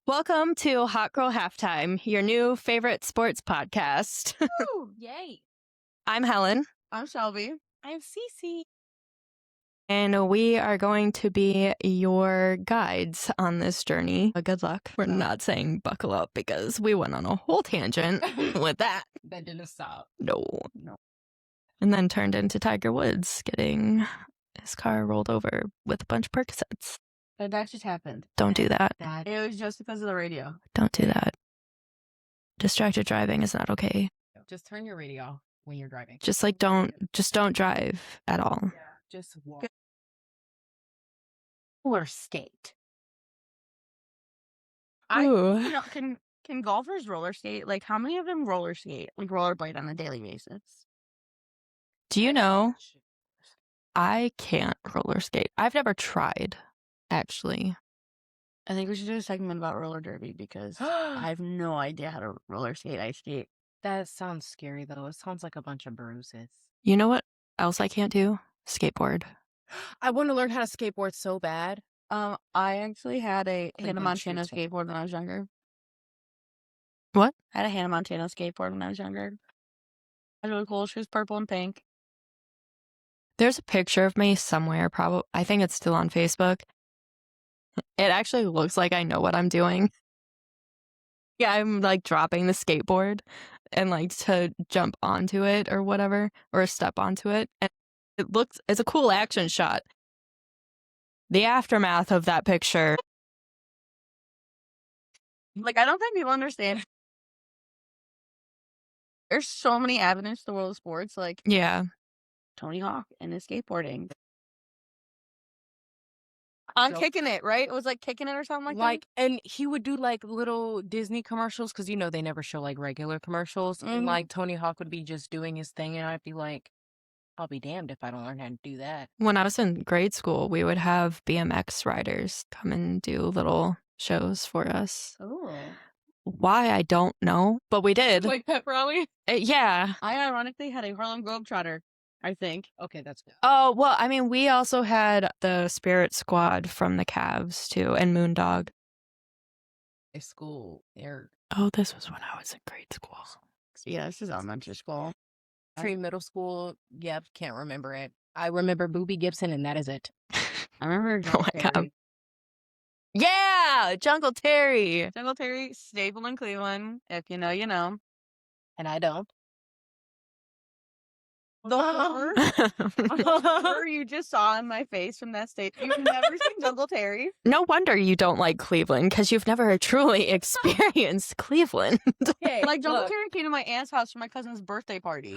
Welcome to Hot Girl Halftime, your new favorite sports podcast. Woo! Yay. I'm Helen, I'm Shelby. I'm Cici. and we are going to be your guides on this journey. Good luck. We're not saying buckle up because we went on a whole tangent with that. That didn't stop. No. No. And then turned into Tiger Woods getting his car rolled over with a bunch of Percocets. But that just happened. Don't do that. It was just because of the radio. Don't do that. Distracted driving is not okay. Just turn your radio off when you're driving. Just don't drive at all. Yeah. Just walk. Roller skate. Ooh. Can golfers roller skate? Like, how many of them roller skate? Like, rollerblade on a daily basis? Do you know? I can't roller skate. I've never tried, actually. I think we should do a segment about roller derby because I have no idea how to roller skate, ice skate. That sounds scary, though. It sounds like a bunch of bruises. You know what else I can't do? Skateboard. I want to learn how to skateboard so bad. I actually had a Hannah Cleveland Montana streets. skateboard when I was younger. What? I had a Hannah Montana skateboard when I was younger. It was really cool. She was purple and pink. There's a picture of me somewhere, probably. I think it's still on Facebook. It actually looks like I know what I'm doing. Yeah, I'm like dropping the skateboard and like to jump onto it or whatever, or step onto it. And it's a cool action shot. The aftermath of that picture. Like, I don't think people understand. There's so many avenues to the world of sports, like Yeah. Tony Hawk and his skateboarding. On Kicking It, right? It was like Kicking It or something like that. And he would do like little Disney commercials because they never show like regular commercials. And like Tony Hawk would be just doing his thing, and I'd be like, I'll be damned if I don't learn how to do that. When I was in grade school, we would have BMX riders come and do little shows for us. Oh. Why, I don't know, but we did. Like pep rally? Yeah. I ironically had a Harlem Globetrotter, I think. Okay, that's good. Oh, well, I mean, we also had the Spirit Squad from the Cavs, too, and Moondog. A school there. Oh, this was when I was in grade school. Yeah, this is elementary school. Middle school. Yep, can't remember it. I remember Boobie Gibson, and that is it. I remember Oh my God. Yeah, Jungle Terry. Jungle Terry, staple in Cleveland. If you know, you know. And I don't. The horror you just saw in my face from that state. You've never seen Jungle Terry? No wonder you don't like Cleveland, because you've never truly experienced Cleveland. Okay, like Jungle Terry came to my aunt's house for my cousin's birthday party.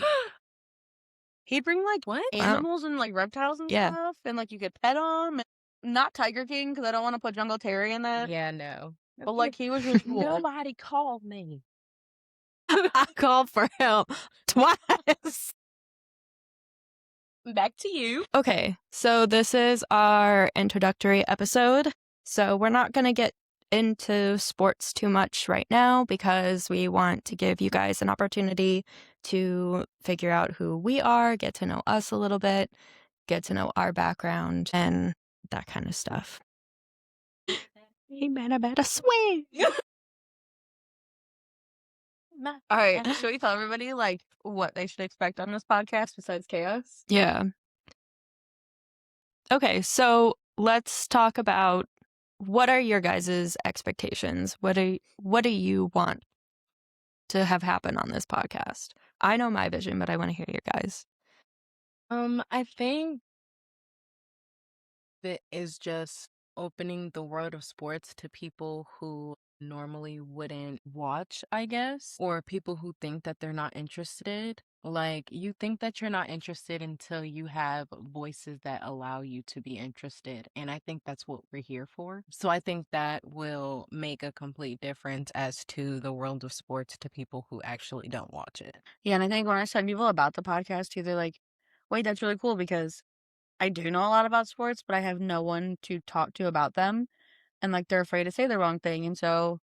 He'd bring like animals and like reptiles and stuff, and like you could pet them. Not Tiger King, because I don't want to put Jungle Terry in that. Yeah, no. But like he was really cool. Nobody called me. I called for help twice. Back to you. Okay, so this is our introductory episode. So we're not going to get into sports too much right now because we want to give you guys an opportunity to figure out who we are, get to know us a little bit, get to know our background, and that kind of stuff. Hey, man, I better swing. All right, should we tell everybody like what they should expect on this podcast besides chaos? Yeah. Okay, so let's talk about what are your guys' expectations? What do you want to have happen on this podcast? I know my vision, but I want to hear your guys. I think that is just opening the world of sports to people who normally wouldn't watch, I guess, or people who think that they're not interested. Like, you think that you're not interested until you have voices that allow you to be interested. And I think that's what we're here for. So I think that will make a complete difference as to the world of sports to people who actually don't watch it. Yeah, and I think when I tell people about the podcast too, they're like, wait, that's really cool because I do know a lot about sports, but I have no one to talk to about them. And like they're afraid to say the wrong thing. And so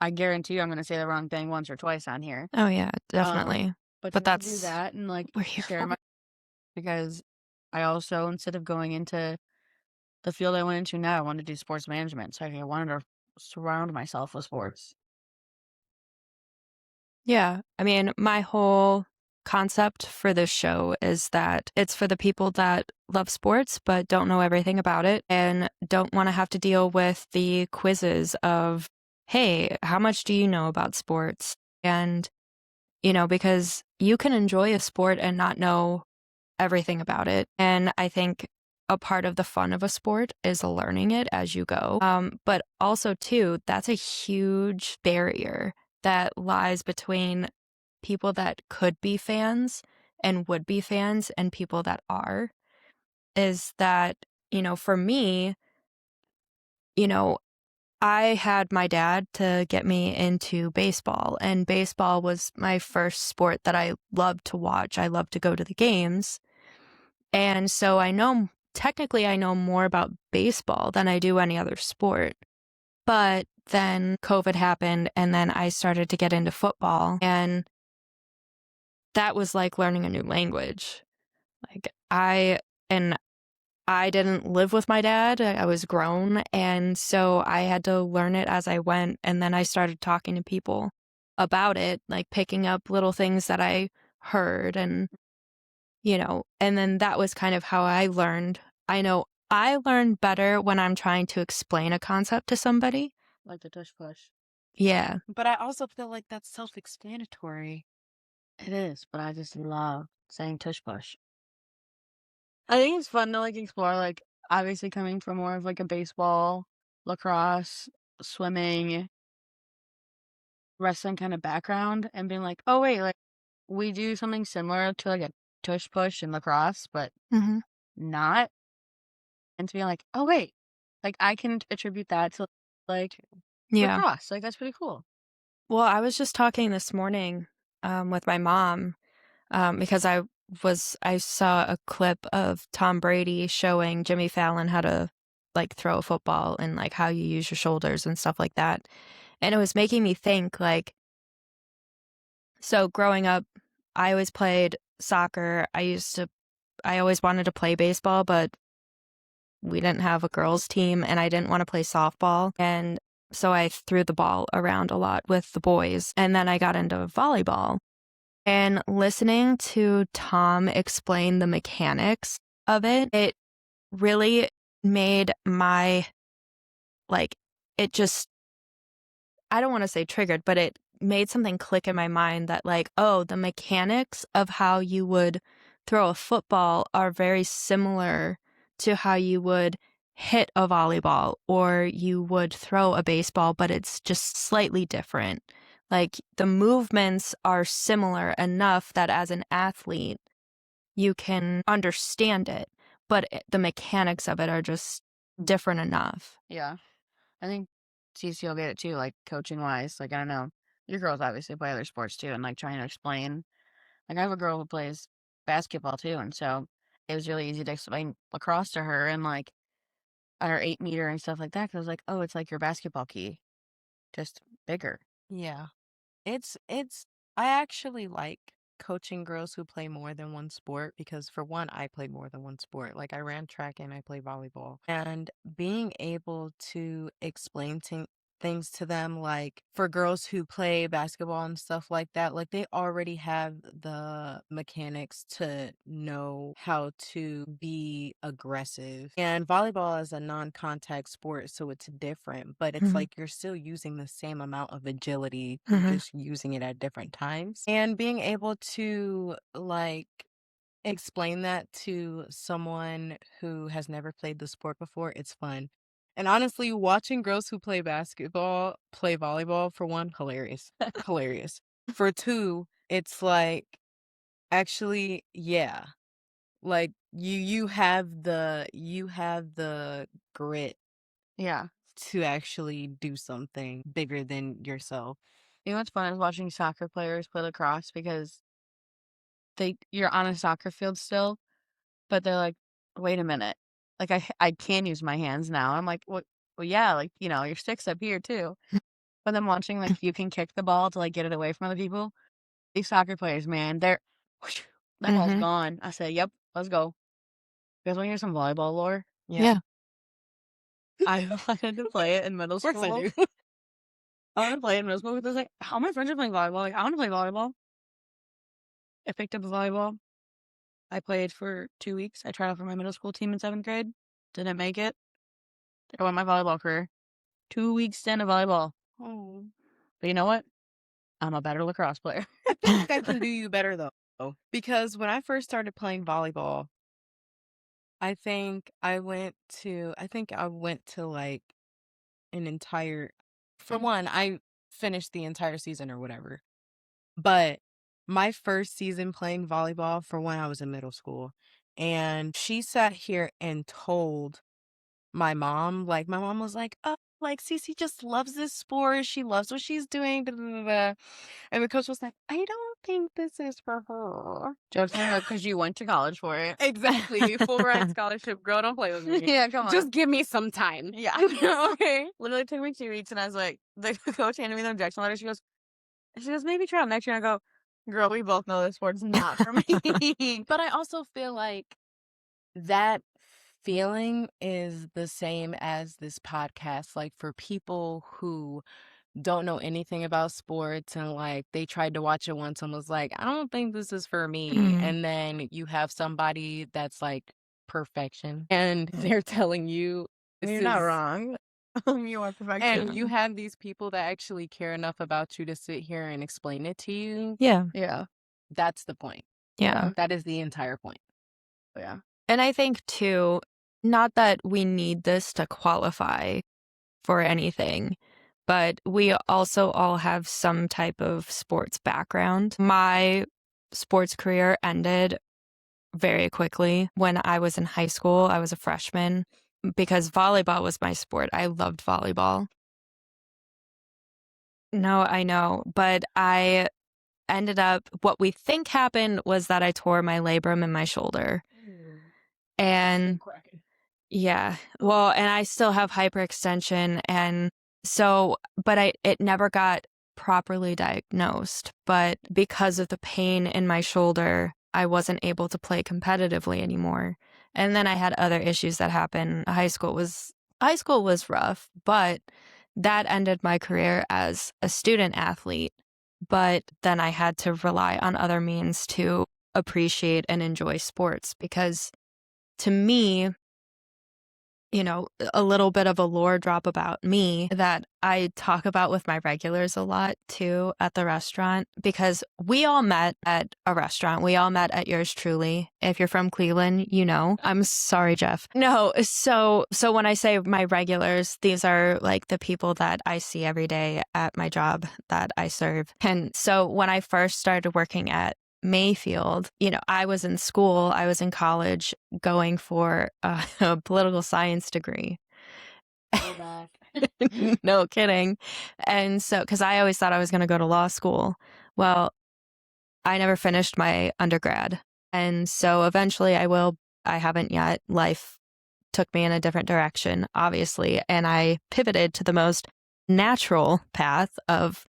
I guarantee you I'm going to say the wrong thing once or twice on here. Oh, yeah, definitely. But that's do that and like we're here share for. my because I also, instead of going into the field I went into now, I wanted to do sports management. So I wanted to surround myself with sports. Yeah. I mean, my whole concept for this show is that it's for the people that love sports but don't know everything about it and don't want to have to deal with the quizzes of, hey, how much do you know about sports? And, because you can enjoy a sport and not know everything about it. And I think a part of the fun of a sport is learning it as you go. But also, too, that's a huge barrier that lies between people that could be fans and would be fans and people that are. Is that, for me, you know, I had my dad to get me into baseball, and baseball was my first sport that I loved to watch. I loved to go to the games. And so technically, I know more about baseball than I do any other sport. But then COVID happened, and then I started to get into football, and that was like learning a new language. Like, and I didn't live with my dad. I was grown, and so I had to learn it as I went, and then I started talking to people about it, like picking up little things that I heard and then that was kind of how I learned. I know I learn better when I'm trying to explain a concept to somebody. Like the tush push. Yeah. But I also feel like that's self-explanatory. It is, but I just love saying tush push. I think it's fun to like explore, like obviously coming from more of like a baseball, lacrosse, swimming, wrestling kind of background and being like, oh wait, like we do something similar to like a tush push in lacrosse, but Mhm. not. And to be like, oh wait, like I can attribute that to like Yeah. lacrosse. Like that's pretty cool. Well, I was just talking this morning with my mom because I saw a clip of Tom Brady showing Jimmy Fallon how to like throw a football and like how you use your shoulders and stuff like that. And it was making me think like, so growing up, I always played soccer. I always wanted to play baseball, but we didn't have a girls' team and I didn't want to play softball. And so I threw the ball around a lot with the boys. And then I got into volleyball. And listening to Tom explain the mechanics of it, it really made like, it just I don't want to say triggered, but it made something click in my mind that, like, oh, the mechanics of how you would throw a football are very similar to how you would hit a volleyball or you would throw a baseball, but it's just slightly different. Like, the movements are similar enough that as an athlete, you can understand it, but the mechanics of it are just different enough. Yeah. I think Cici will get it too, like coaching wise. Like I don't know. Your girls obviously play other sports too and like trying to explain. Like I have a girl who plays basketball too, and so it was really easy to explain lacrosse to her and like at our 8 meter and stuff like that. Cause I was like, oh, it's like your basketball key, just bigger. Yeah. It's I actually like coaching girls who play more than one sport because for one, I play more than one sport. Like I ran track and I play volleyball. And being able to explain things to them like for girls who play basketball and stuff like that, like they already have the mechanics to know how to be aggressive. And volleyball is a non-contact sport, so it's different, but it's Mhm. like you're still using the same amount of agility, you're Mhm. just using it at different times. And being able to like explain that to someone who has never played the sport before, it's fun. And honestly, watching girls who play basketball play volleyball, for one, hilarious. Hilarious. For two, it's like actually, yeah. Like you have the grit Yeah. to actually do something bigger than yourself. You know what's fun is watching soccer players play lacrosse because you're on a soccer field still, but they're like, wait a minute. Like I can use my hands now. I'm like, well yeah, like, your stick's up here too. But then watching like you can kick the ball to like get it away from other people. These soccer players, man, that ball's Mhm. gone. I said, yep, let's go. You guys want to hear some volleyball lore? Yeah. Yeah. I wanted to play it in middle Of course I school. do. I wanted to play it in middle school because I was like, all my friends are playing volleyball. Like, I want to play volleyball. I picked up a volleyball. I played for 2 weeks. I tried out for my middle school team in 7th grade. Didn't make it. I went my volleyball career. 2 weeks stint of volleyball. Oh. But you know what? I'm a better lacrosse player. I think I can do you better though. Because when I first started playing volleyball, I think I went to like an entire, for one, I finished the entire season or whatever. But my first season playing volleyball, for when I was in middle school, and she sat here and told my mom, like, my mom was like, "Oh, like, Cici just loves this sport. She loves what she's doing." Da, da, da, da." And the coach was like, "I don't think this is for her." Jokes on you because you went to college for it. Exactly. Full ride scholarship. Girl, don't play with me. Yeah, come on. Just give me some time. Yeah. Okay. Literally took me 2 weeks, and I was like, the coach handed me the rejection letter. She goes, maybe try out next year. And I go, girl, we both know this sport's not for me. But I also feel like that feeling is the same as this podcast. Like, for people who don't know anything about sports and like they tried to watch it once and was like, I don't think this is for me. Mhm. And then you have somebody that's like perfection and they're telling you this You're not is wrong. You are perfection. and you have these people that actually care enough about you to sit here and explain it to you. Yeah. Yeah. That's the point. Yeah. That is the entire point. Yeah. And I think, too, not that we need this to qualify for anything, but we also all have some type of sports background. My sports career ended very quickly when I was in high school. I was a freshman because volleyball was my sport. I loved volleyball. No, I know, but I ended up, what we think happened was that I tore my labrum in my shoulder. And yeah, well, and I still have hyperextension, and so, but it never got properly diagnosed. But because of the pain in my shoulder, I wasn't able to play competitively anymore. And then I had other issues that happened. High school was rough, but that ended my career as a student athlete. But then I had to rely on other means to appreciate and enjoy sports because, to me, you know, a little bit of a lore drop about me that I talk about with my regulars a lot too at the restaurant, because we all met at a restaurant. We all met at yours truly. If you're from Cleveland, you know. I'm sorry, Jeff. No, so when I say my regulars, these are like the people that I see every day at my job that I serve. And so when I first started working at Mayfield, you know, I was in school, I was in college going for a political science degree. No kidding. And so, because I always thought I was going to go to law school. Well, I never finished my undergrad. And so eventually I haven't yet. Life took me in a different direction, obviously. And I pivoted to the most natural path of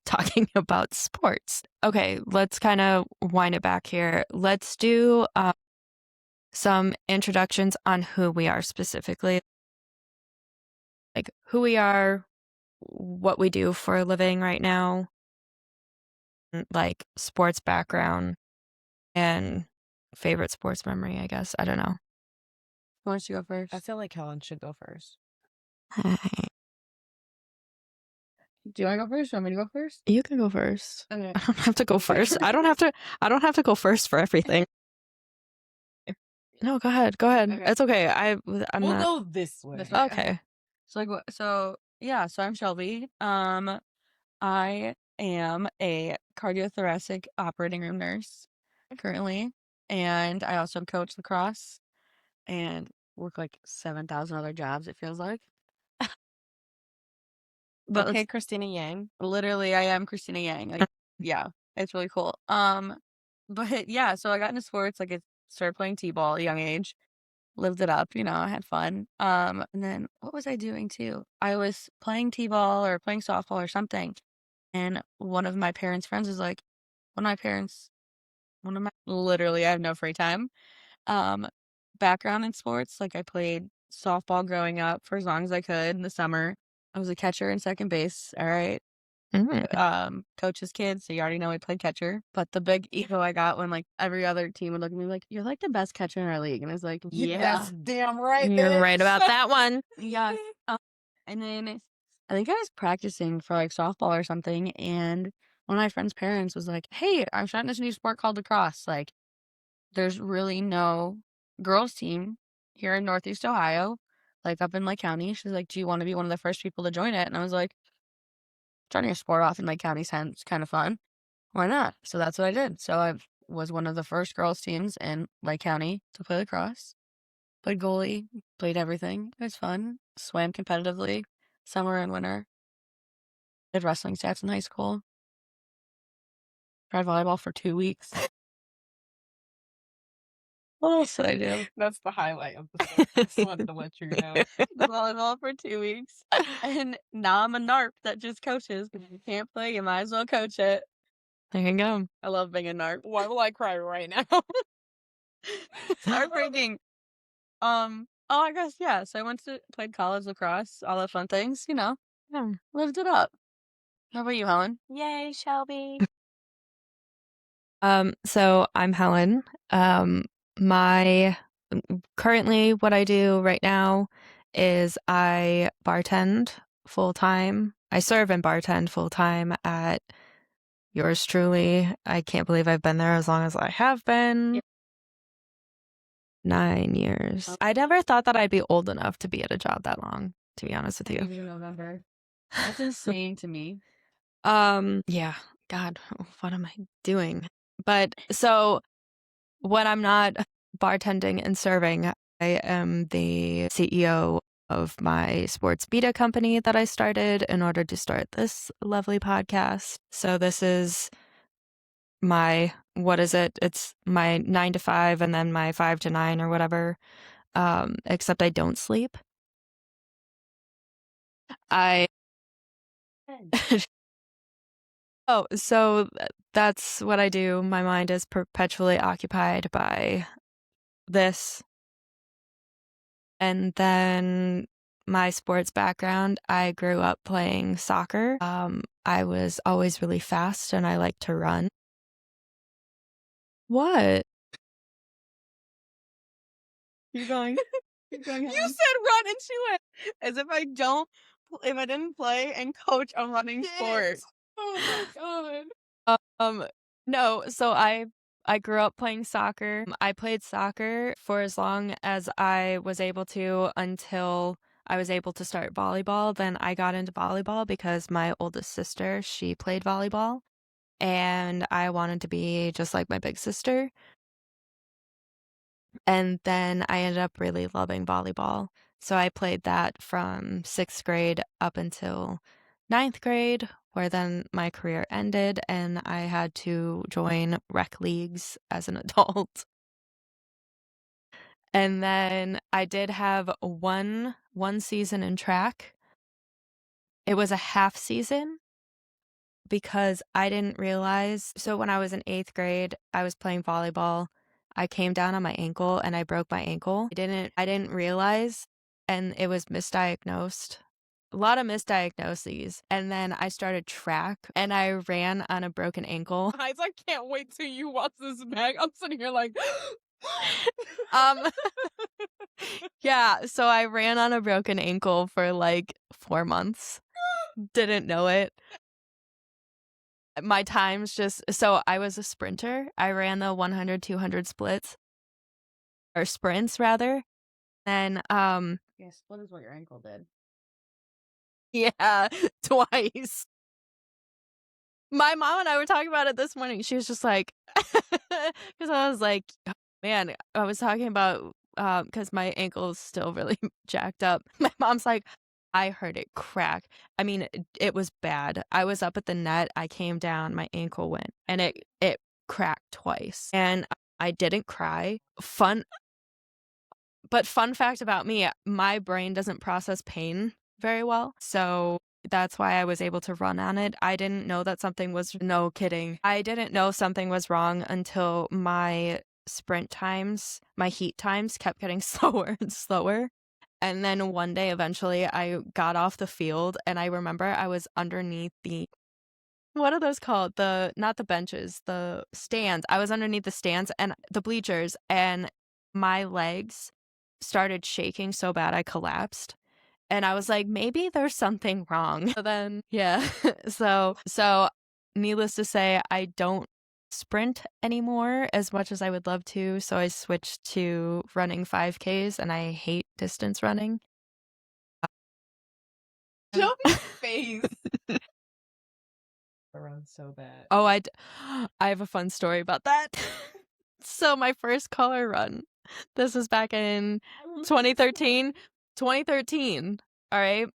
talking about sports. Okay, let's kind of wind it back here. Let's do some introductions on who we are specifically, like who we are, what we do for a living right now, like sports background, and favorite sports memory, I guess. I don't know. Who wants to go first? I feel like Helen should go first. Do you want to go first? Or want me to go first? You can go first. Okay. I don't have to go first. I don't have to go first for everything. No, go ahead. Okay. It's okay. I'm We'll not. go this way. This way. Okay. So I'm Shelby. I am a cardiothoracic operating room nurse currently, and I also coach lacrosse and work like 7,000 other jobs, it feels like. But Okay, Christina Yang. literally, I am Christina Yang. Like, yeah, it's really cool. But yeah, so I got into sports. Like, I started playing t-ball at a young age, lived it up. You know, I had fun. And then what was I doing too? I was playing t-ball or playing softball or something, and one of my parents' friends was like, literally, I have no free time. Background in sports. Like, I played softball growing up for as long as I could in the summer. I was a catcher and second base. All right. Coach's kid, so you already know I played catcher. But the big ego I got when like every other team would look at me like, "You're like the best catcher in our league," and I was like, "Yeah, That's damn right, You're right bitch. about that one. yeah." And then I think I was practicing for like softball or something, and one of my friend's parents was like, "Hey, I'm starting this new sport called lacrosse. Like, there's really no girls team here in Northeast Ohio, like up in Lake County." She's like, "Do you want to be one of the first people to join it?" And I was like, "Starting a sport off in Lake County sounds kind of fun. Why not?" So that's what I did. So I was one of the first girls teams in Lake County to play lacrosse. Played goalie, played everything. It was fun. Swam competitively, summer and winter. Did wrestling stats in high school. Tried volleyball for 2 weeks. What else did I do? That's the highlight of the story. I just wanted to let you know. Did volleyball for 2 weeks. And now I'm a NARP that just coaches. If you can't play, you might as well coach it. There you go. I love being a NARP. Why will I cry right now? Start freaking. Oh, I guess, yeah. So I played college lacrosse, all the fun things, Yeah. lived it up. How about you, Helen? Yay, Shelby. So I'm Helen. My currently what I do right now is I bartend full time. I serve and bartend full time at yours truly. I can't believe I've been there as long as I have been. Yeah. 9 years. I never thought that I'd be old enough to be at a job that long, to be honest with you. Even in November. That's insane to me. Yeah. God, what am I doing? But so when I'm not bartending and serving, I am the CEO of my sports beta company that I started in order to start this lovely podcast. So this is my, what is it? It's my 9 to 5 and then my 5 to 9 or whatever. Except I don't sleep. I Oh, so that's what I do. My mind is perpetually occupied by this. And then my sports background, I grew up playing soccer. I was always really fast and I like to run. What? Keep going. Keep going, You Helen. said run and she went. As if I didn't play and coach a running sport. Oh my god. No, so I grew up playing soccer. I played soccer for as long as I was able to until I was able to start volleyball. Then I got into volleyball because my oldest sister, she played volleyball, and I wanted to be just like my big sister. And then I ended up really loving volleyball. So I played that from 6th grade up until 9th grade, where then my career ended and I had to join rec leagues as an adult. And then I did have one season in track. It was a half season because I didn't realize. So when I was in 8th grade, I was playing volleyball. I came down on my ankle and I broke my ankle. I didn't realize, and it was misdiagnosed. A lot of misdiagnoses. And then I started track and I ran on a broken ankle. Guys, I can't wait till you watch this back. I'm sitting here like Yeah, so I ran on a broken ankle for like 4 months. Didn't know it. My times so I was a sprinter. I ran the 100, 200 splits or sprints rather. And Yeah, split is what your ankle did. yeah, twice. My mom and I were talking about it this morning. She was just like, because I was like, "Oh, man, I was talking about because my ankle's still really jacked up. My mom's like, I heard it crack. I mean, it was bad. I was up at the net. I came down. My ankle went, and it cracked twice. And I didn't cry. Fun fact about me, my brain doesn't process pain very well. So that's why I was able to run on it. I didn't know that something was, no kidding. I didn't know something was wrong until my sprint times, my heat times kept getting slower and slower. And then one day, eventually, I got off the field, and I remember I was underneath the what are those called? Not the benches, the stands. I was underneath the stands and the bleachers, and my legs started shaking so bad I collapsed. And I was like, maybe there's something wrong. So then, yeah. So needless to say, I don't sprint anymore as much as I would love to. So I switched to running 5Ks, and I hate distance running. Shelby's face. I run so bad. Oh, I have a fun story about that. So my first color run, this was back in 2013. 2013, all right?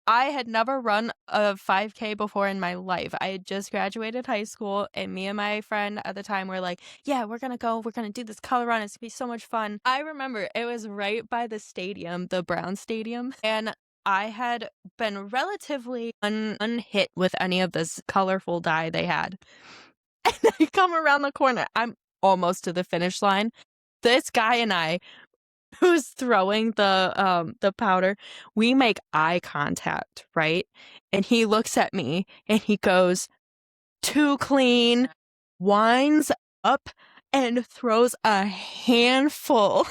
I had never run a 5K before in my life. I had just graduated high school, and me and my friend at the time were like, yeah, we're gonna do this color run. It's gonna be so much fun. I remember it was right by the stadium, the Brown Stadium, and I had been relatively unhit with any of this colorful dye they had. And I come around the corner. I'm almost to the finish line. This guy and I, who's throwing the powder, we make eye contact, right? And he looks at me and he goes, too clean, winds up and throws a handful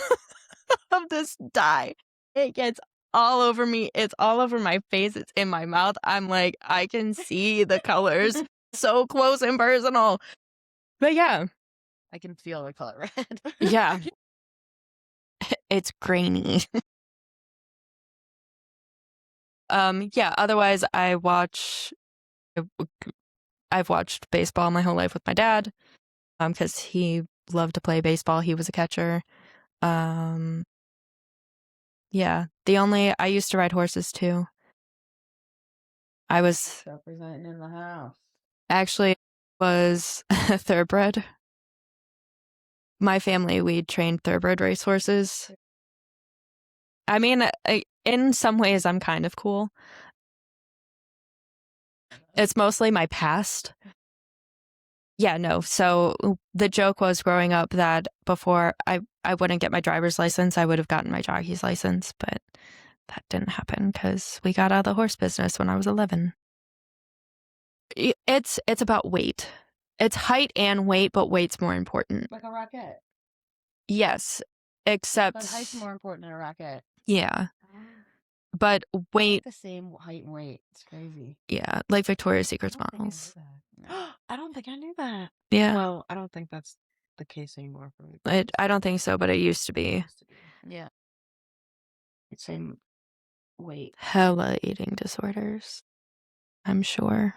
of this dye. It gets all over me. It's all over my face. It's in my mouth. I'm like, I can see the colors so close and personal. But yeah. I can feel the color red. Yeah. It's grainy. Yeah, otherwise I've watched baseball my whole life with my dad, because he loved to play baseball. He was a catcher. Yeah, I used to ride horses too. I was Representing in the house. actually was thoroughbred. My family, we trained thoroughbred racehorses. I mean, in some ways, I'm kind of cool. It's mostly my past. Yeah, no. So the joke was growing up that before I wouldn't get my driver's license, I would have gotten my jockey's license, but that didn't happen because we got out of the horse business when I was 11. It's about weight. It's height and weight, but weight's more important. Like a rocket. Yes, except But height's more important than a rocket. Yeah. But weight, the same height and weight. It's crazy. Yeah, like Victoria's Secret's I don't think I models. knew that. I don't think I knew that. Yeah, Well, I don't think that's the case anymore for me. I don't think so, but it used to be. Yeah. It's same weight. Hella eating disorders, I'm sure.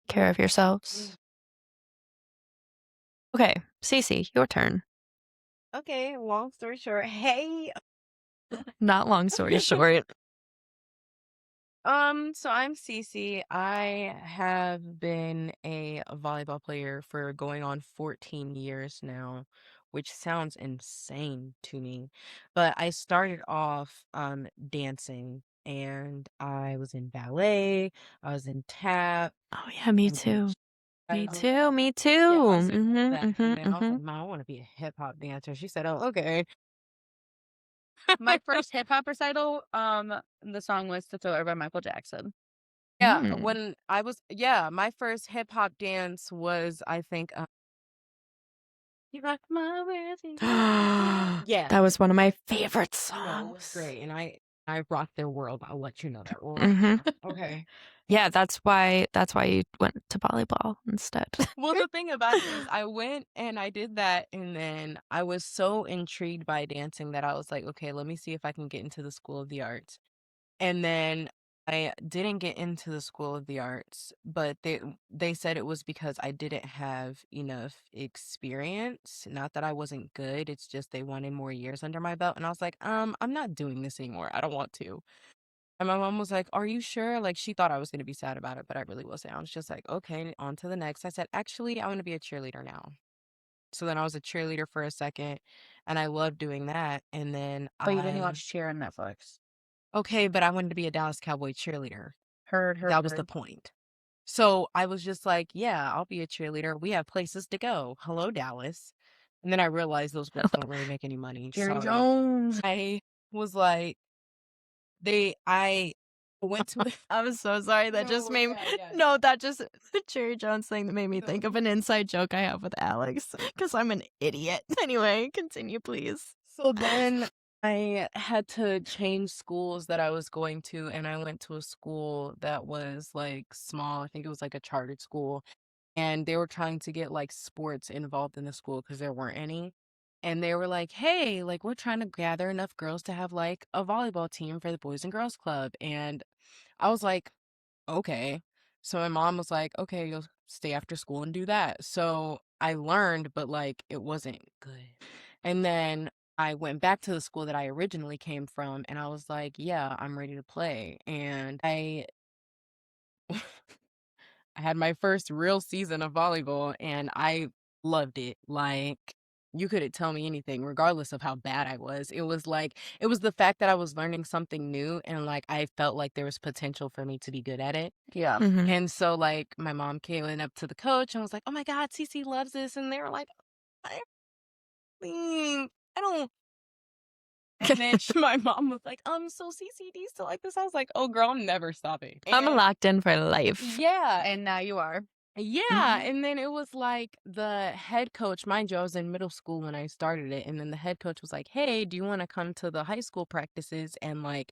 Care of yourselves. Okay, Cici, your turn. Okay, long story short. Hey, Not long story short. So I'm Cici. I have been a volleyball player for going on 14 years now, which sounds insane to me. But I started off dancing, and I was in ballet, I was in tap. Oh yeah, me I was in too. Me I was- too. Me too. Yeah, I was in Mhm, that. mhm, And then I was mhm. like, Mom, I want to be a hip hop dancer. She said, Oh, okay. My first hip hop recital, the song was "Thriller" by Michael Jackson. Yeah, Mm. when my first hip hop dance was, I think, You Rock My World. Yeah. That was one of my favorite I know, it was songs. great, and I rocked their world. I'll let you know that. Mhm. Okay. Yeah, that's why you went to volleyball instead. Well, the thing about it is, I went and I did that, and then I was so intrigued by dancing that I was like, okay, let me see if I can get into the School of the Arts. And then I didn't get into the School of the Arts, but they said it was because I didn't have enough experience. Not that I wasn't good, it's just they wanted more years under my belt. And I was like, I'm not doing this anymore. I don't want to. And my mom was like, Are you sure? Like, she thought I was gonna be sad about it, but I really wasn't. I was just like, okay, on to the next. I said, actually, I want to be a cheerleader now. So then I was a cheerleader for a second, and I loved doing that. And then But you didn't watch Cheer on Netflix. okay, but I wanted to be a Dallas Cowboy cheerleader. Heard. That was the point. So I was just like, yeah, I'll be a cheerleader. We have places to go. Hello, Dallas. And then I realized those girls don't really make any money. Jerry So Jones. I was like, I went to I'm so sorry. That just No, made yeah. no. That just the Cherry Jones thing that made me think of an inside joke I have with Alex because I'm an idiot. Anyway, continue, please. So then I had to change schools that I was going to, and I went to a school that was like small. I think it was like a chartered school, and they were trying to get like sports involved in the school because there weren't any. And they were like, hey, like, we're trying to gather enough girls to have like a volleyball team for the Boys and Girls Club. And I was like, okay. So my mom was like, okay, you'll stay after school and do that. So I learned, but like it wasn't good. And then I went back to the school that I originally came from and I was like, yeah, I'm ready to play. And I had my first real season of volleyball and I loved it. Like, you couldn't tell me anything, regardless of how bad I was. It was the fact that I was learning something new and like I felt like there was potential for me to be good at it. Yeah. Mhm. And so, like, my mom came in up to the coach and was like, oh my God, Cici loves this. And they were like, I I don't. And then my mom was like, so Cici, do you still like this? I was like, oh, girl, I'm never stopping. I'm And locked in for life. yeah. And now you are. Yeah, and then it was like the head coach, mind you, I was in middle school when I started it, and then the head coach was like, "Hey, do you want to come to the high school practices and like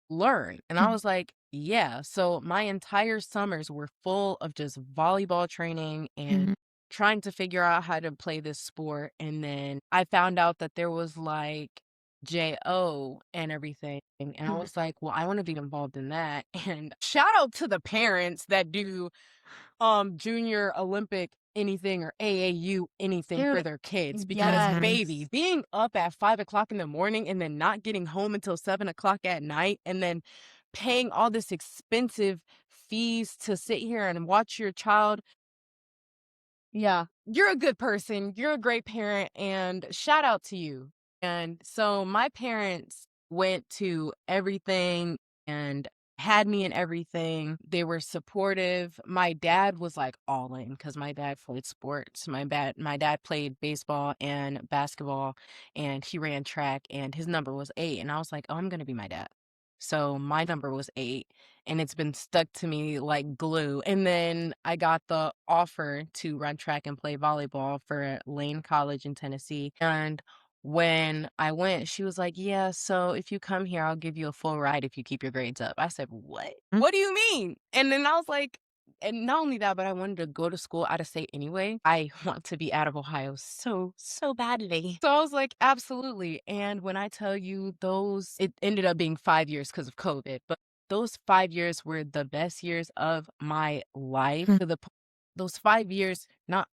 learn?" And I was like, "Yeah." So my entire summers were full of just volleyball training and Mhm. trying to figure out how to play this sport. And then I found out that there was like JO and everything. And I was like, well, I want to be involved in that. And shout out to the parents that do junior Olympic anything or AAU anything for Dude, their kids because yes. baby, being up at 5 o'clock in the morning and then not getting home until 7 o'clock at night and then paying all this expensive fees to sit here and watch your child, Yeah. you're a good person, you're a great parent, and shout out to you. And so my parents went to everything and had me in everything. They were supportive. My dad was like all in because my dad played sports. My dad played baseball and basketball and he ran track and his number was 8. And I was like, oh, I'm gonna be my dad. So my number was 8 and it's been stuck to me like glue. And then I got the offer to run track and play volleyball for Lane College in Tennessee. And when I went, she was like, yeah, so if you come here, I'll give you a full ride if you keep your grades up. I said, what? Mm. What do you mean? And then I was like, and not only that, but I wanted to go to school out of state anyway. I want to be out of Ohio so badly. So I was like, absolutely. And when I tell you it ended up being 5 years because of COVID, but those 5 years were the best years of my life. Mm. Those 5 years, not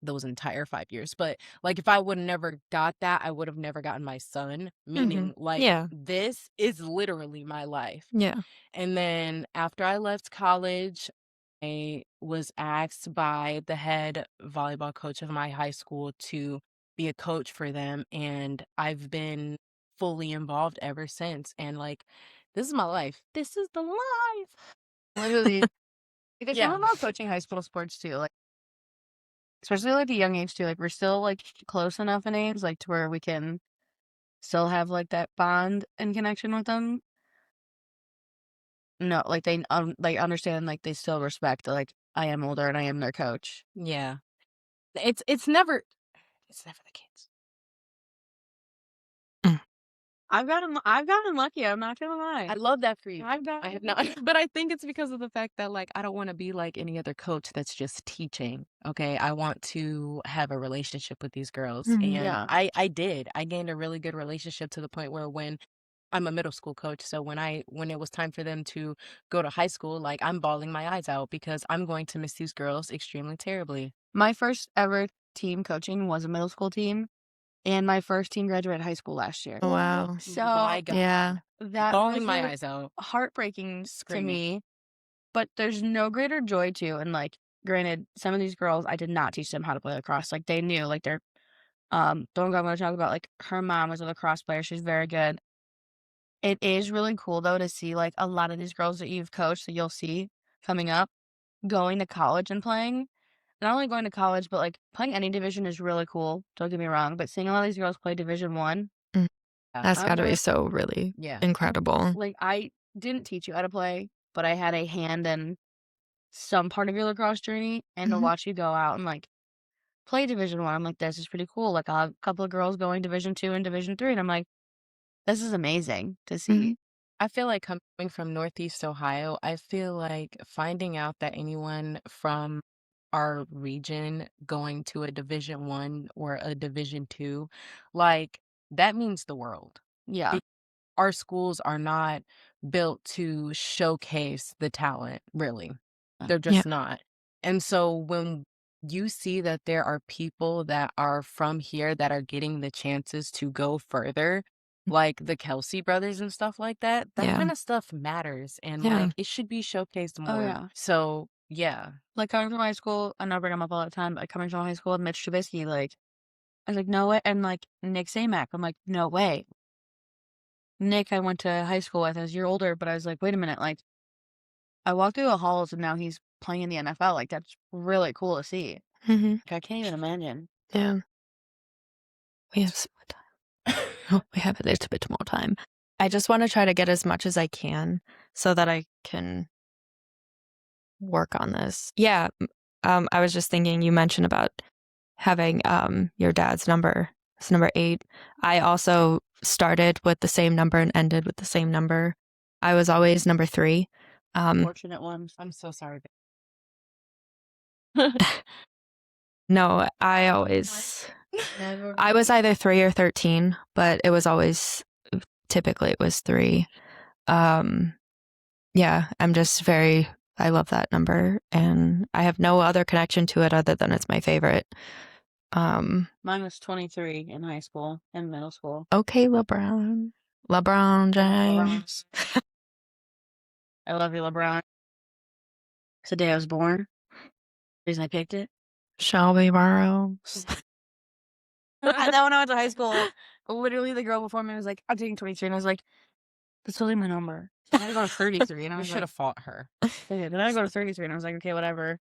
those entire 5 years, but like if I would have never got that, I would have never gotten my son. Mhm. Meaning, like, Yeah. this is literally my life. Yeah. And then after I left college, I was asked by the head volleyball coach of my high school to be a coach for them. And I've been fully involved ever since. And like, this is my life. This is the life. Literally. There's Yeah. something about coaching high school sports too. Like, especially like a young age too. Like we're still like close enough in age, like to where we can still have like that bond and connection with them. No, like they like understand, like they still respect. Like I am older and I am their coach. Yeah. It's never the kids. Mm. I've gotten lucky. I'm not gonna lie. I love that for you. I've got I have not, but I think it's because of the fact that like I don't want to be like any other coach that's just teaching. Okay, I want to have a relationship with these girls, Mhm. and Yeah. I did. I gained a really good relationship to the point where when I'm a middle school coach, so when it was time for them to go to high school, like I'm bawling my eyes out because I'm going to miss these girls extremely terribly. My first ever team coaching was a middle school team, and my first team graduated high school last year. Oh, wow. So My God, Yeah. that bawling was my like eyes out, heartbreaking to screaming. me. But there's no greater joy to, and like, granted, some of these girls, I did not teach them how to play lacrosse. Like they knew, like they're don't go. I'm gonna talk about like her mom was a lacrosse player. She's very good. It is really cool though to see like a lot of these girls that you've coached that you'll see coming up, going to college and playing. Not only going to college, but like playing any division is really cool. Don't get me wrong, but seeing a lot of these girls play Division 1, Mm. That's I got to be was so really Yeah. incredible. like, I didn't teach you how to play, but I had a hand in some part of your lacrosse journey, and to Mhm. watch you go out and like play Division 1, I'm like, this is pretty cool. Like, I'll have a couple of girls going Division 2 and Division 3, and I'm like, this is amazing to see. Mhm. I feel like coming from Northeast Ohio, I feel like finding out that anyone from our region going to a Division 1 or a Division 2, like that means the world. Yeah. Our schools are not built to showcase the talent, really. They're Yeah. just not. And so when you see that there are people that are from here that are getting the chances to go further, like the Kelsey brothers and stuff like that, that Yeah. kind of stuff matters. And Yeah. like it should be showcased Oh, more. yeah. So yeah. Like, coming from high school, I know I bring him up all the time, but coming from high school with Mitch Trubisky, like, I was like, no way. And like Nick Samac, I'm like, no way. Nick, I went to high school with, I was a year older, but I was like, wait a minute. Like, I walked through the halls and now he's playing in the NFL. Like, that's really cool to see. Mhm. Like, I can't even imagine. Yeah. We have some more time. Oh, we have a little bit more time. I just want to try to get as much as I can so that I can work on this. Yeah. I was just thinking, you mentioned about having your dad's number. It's number 8. I also started with the same number and ended with the same number. I was always number 3. Fortunate ones. I'm so sorry. No, I always Never. I was either 3 or 13, but it was always typically it was 3. Yeah, I love that number, and I have no other connection to it other than it's my favorite. Mine was 23 in high school and middle school. Okay, LeBron James. I love you, LeBron. It's the day I was born. The reason I picked it. Shelby Burrows. And then when I went to high school, literally the girl before me was like, I'm taking 23. And I was like, that's totally my number. I had to go to 33. And I We was should like, have fought her. then I go to 33. And I was like, okay, whatever.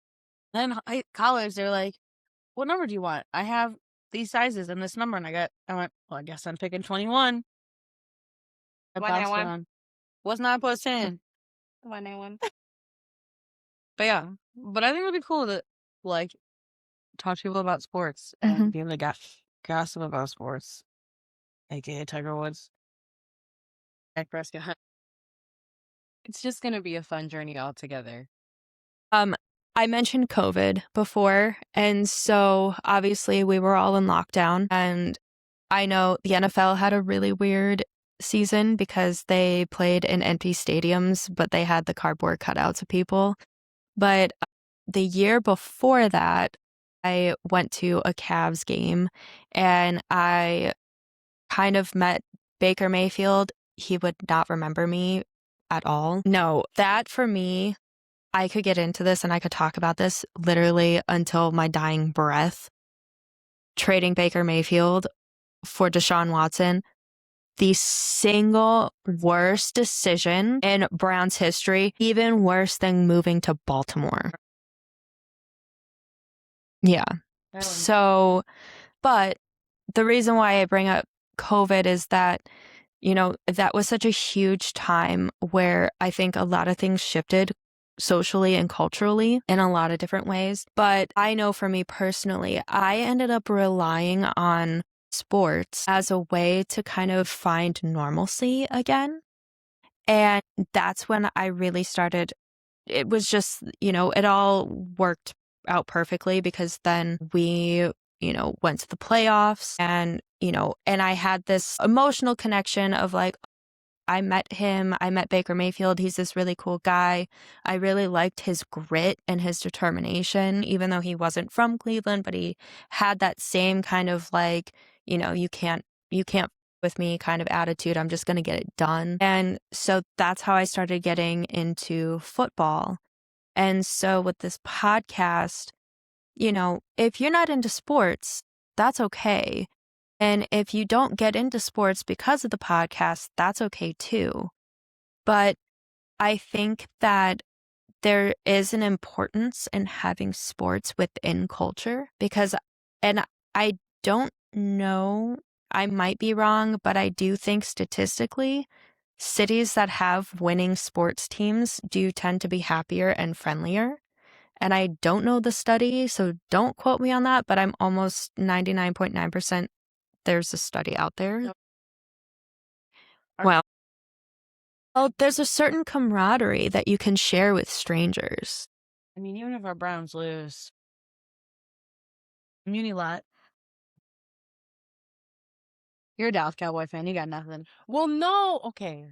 Then college, they were like, what number do you want? I have these sizes and this number. And I went, well, I guess I'm picking 21. I bounced it on. Was not plus 10. 191. But yeah, but I think it'd be cool to like talk to people about sports and be able to gossip about sports, aka Tiger Woods, Dak Prescott. It's just gonna be a fun journey altogether. I mentioned COVID before, and so obviously we were all in lockdown, and I know the NFL had a really weird season because they played in empty stadiums, but they had the cardboard cutouts of people. But the year before that, I went to a Cavs game and I kind of met Baker Mayfield. He would not remember me at all. No, that for me, I could get into this and I could talk about this literally until my dying breath. Trading Baker Mayfield for Deshaun Watson, the single worst decision in Browns history, even worse than moving to Baltimore. Yeah. So, but the reason why I bring up COVID is that, that was such a huge time where I think a lot of things shifted socially and culturally in a lot of different ways. But I know for me personally, I ended up relying on sports as a way to kind of find normalcy again. And that's when I really started. It was just, it all worked out perfectly because then we, went to the playoffs and, and I had this emotional connection of like, I met Baker Mayfield. He's this really cool guy. I really liked his grit and his determination, even though he wasn't from Cleveland, but he had that same kind of like, you can't with me kind of attitude. I'm just going to get it done. And so that's how I started getting into football. And so with this podcast, if you're not into sports, that's okay. And if you don't get into sports because of the podcast, that's okay too. But I think that there is an importance in having sports within culture because, and I don't know I might be wrong, but I do think statistically, cities that have winning sports teams do tend to be happier and friendlier. And I don't know the study, so don't quote me on that, but I'm almost 99.9% there's a study out there. Yep. Well, there's a certain camaraderie that you can share with strangers. I mean, even if our Browns lose, Muni lot. You're a Dallas Cowboy fan. You got nothing. Well, no. Okay.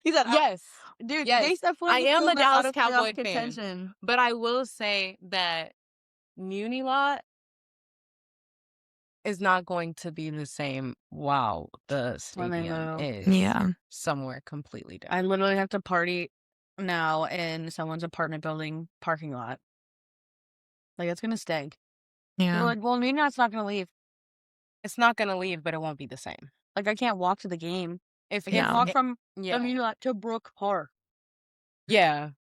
He's like, Yes. dude, Yes. they said I am a Dallas Cowboy fan. contention. But I will say that Muni Lot is not going to be the same. Wow, the When they stadium move. is Yeah. somewhere completely different. I literally have to party now in someone's apartment building parking lot. Like, it's gonna stink. Yeah. They're like, well, Muni lot's not gonna leave. It's not going to leave, but it won't be the same. Like, I can't walk to the game. If I can't No. walk from yeah, the Muni lot to Brook Park. yeah,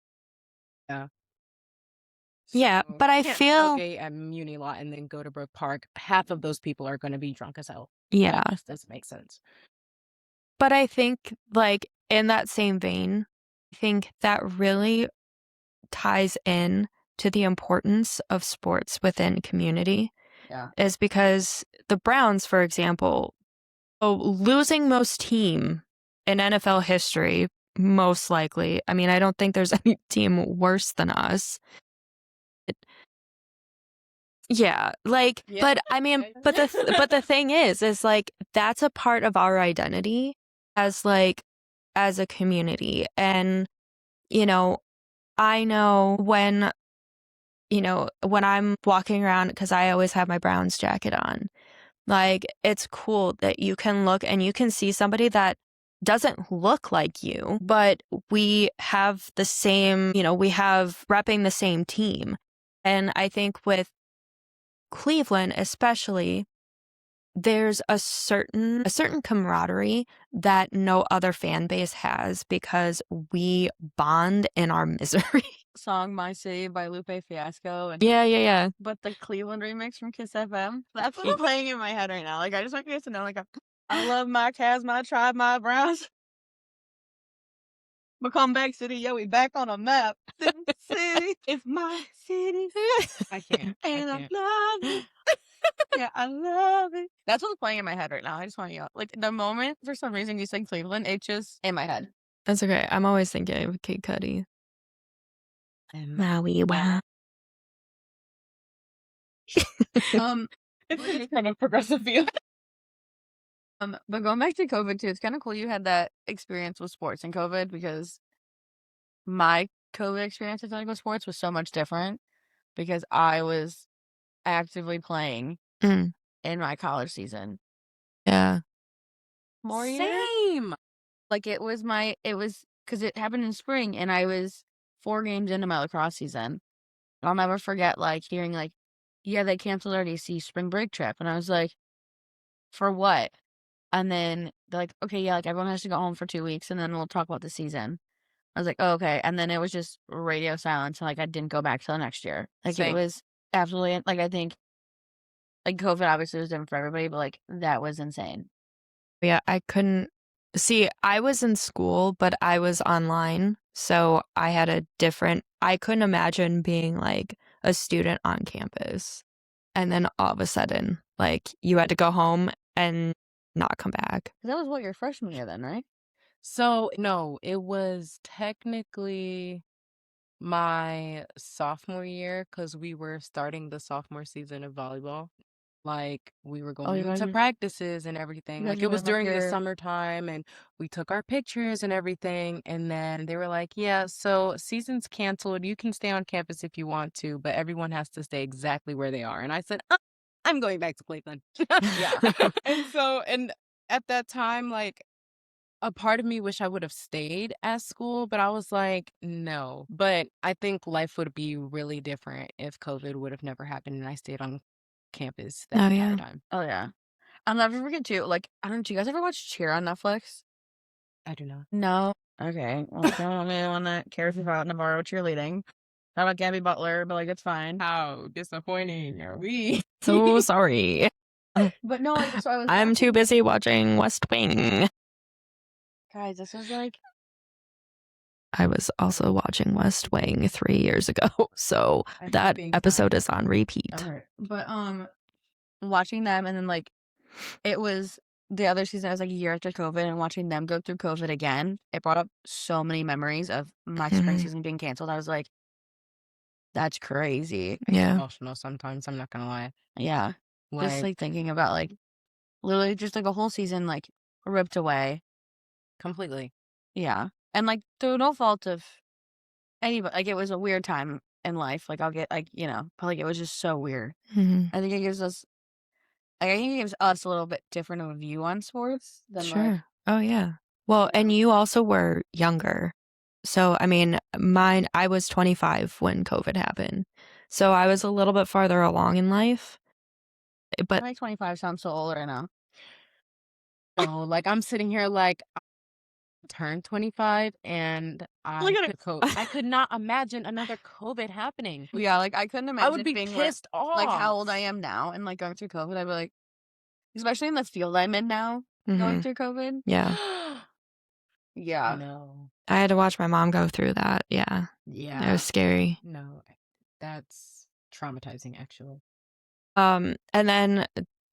Yeah, So, but I can't feel tailgate at Muni Lot and then go to Brook Park. Half of those people are going to be drunk as hell. yeah. That just doesn't make sense. But I think, like, in that same vein, I think that really ties in to the importance of sports within community. Yeah. Is because the Browns, for example, losing most team in NFL history, most likely. I mean, I don't think there's any team worse than us. Yeah, like, Yeah. but I mean, but the thing is like that's a part of our identity as a community. And I know when I'm walking around, because I always have my Browns jacket on, like, it's cool that you can look and you can see somebody that doesn't look like you, but we have the same, we have repping the same team. And I think with Cleveland especially, there's a certain camaraderie that no other fan base has because we bond in our misery. Song My City by Lupe Fiasco. And Yeah. But the Cleveland remix from Kiss FM, that's what's playing in my head right now. Like, I just want you guys to know, like, I love my Cavs, my Tribe, my Browns. But comeback city, yeah, we back on a map. City is my city. I can't. And I love it. Yeah, I love it. That's what's playing in my head right now. I just want you, like, the moment for some reason you said Cleveland, it's just in my head. That's okay. I'm always thinking of Kid Cudi. Maui, wow. It's kind of progressive view. But going back to COVID too, it's kind of cool you had that experience with sports in COVID, because my COVID experience with sports was so much different because I was actively playing Mm. in my college season. Yeah. More years? Same. Like, it was because it happened in spring and I was 4 games into my lacrosse season. I'll never forget, like, hearing, like, yeah, they canceled our DC spring break trip. And I was like, for what? And then they're like, okay, yeah, like, everyone has to go home for 2 weeks and then we'll talk about the season. I was like, oh, okay. And then it was just radio silence. And, like, I didn't go back till next year. Like, Same. it was absolutely, like, I think, like, COVID obviously was different for everybody, but, like, that was insane. Yeah, I couldn't see. I was in school, but I was online. So I had I couldn't imagine being like a student on campus. And then all of a sudden, like, you had to go home and not come back. That was what, your freshman year then, right? So, no, it was technically my sophomore year because we were starting the sophomore season of volleyball. Like, we were you going guys into were- practices and everything. you guys Like, it were was doing, like, during the your- summertime and we took our pictures and everything. And then they were like, yeah, so season's canceled. You can stay on campus if you want to, but everyone has to stay exactly where they are. And I said, I'm going back to Cleveland. Yeah. And at that time, like, a part of me wish I would have stayed at school, but I was like, no. But I think life would be really different if COVID would have never happened and I stayed on campus that Oh, entire yeah. time. Oh, yeah. I'll never forget too. Like, I don't know, do you guys ever watch Cheer on Netflix? I do not. No. Okay. Well, if I'm the only one that cares about Navarro cheerleading. Not about Gabby Butler, but, like, it's fine. How disappointing are we? So sorry. But no, like, so I was I'm too watching, busy watching West Wing. guys, this was like, I was also watching West Wing 3 years ago, so I hate that being episode kind. is on repeat. Alright. But, watching them and then, like, it was the other season, I was like a year after COVID, and watching them go through COVID again, it brought up so many memories of my spring Mhm. season being canceled. I was like, that's crazy. Yeah. Emotional sometimes, I'm not gonna lie. Yeah. Just, Like, like, thinking about, like, literally just, like, a whole season, like, ripped away. completely. Yeah. And, like, through no fault of anybody. Like, it was a weird time in life. Like, I'll get, like, but, like, it was just so weird. Mhm. I think it gives us, like, I think it gives us a little bit different of a view on sports than, like, Sure. Oh, yeah. Well, and know. you also were younger. So, I mean, I was 25 when COVID happened. So I was a little bit farther along in life. But My 25 sounds so old right now. No, like, I'm sitting here like, I turned 25 and Look at it. I could not imagine another COVID happening. Yeah, like, I couldn't I imagine would it be being where, pissed off. like, how old I am now and, like, going through COVID. I'd be like, especially in the field I'm in now, going Mhm. through COVID. Yeah, Yeah. No. I had to watch my mom go through that. Yeah, it Yeah. was scary. No. That's traumatizing, actually. And then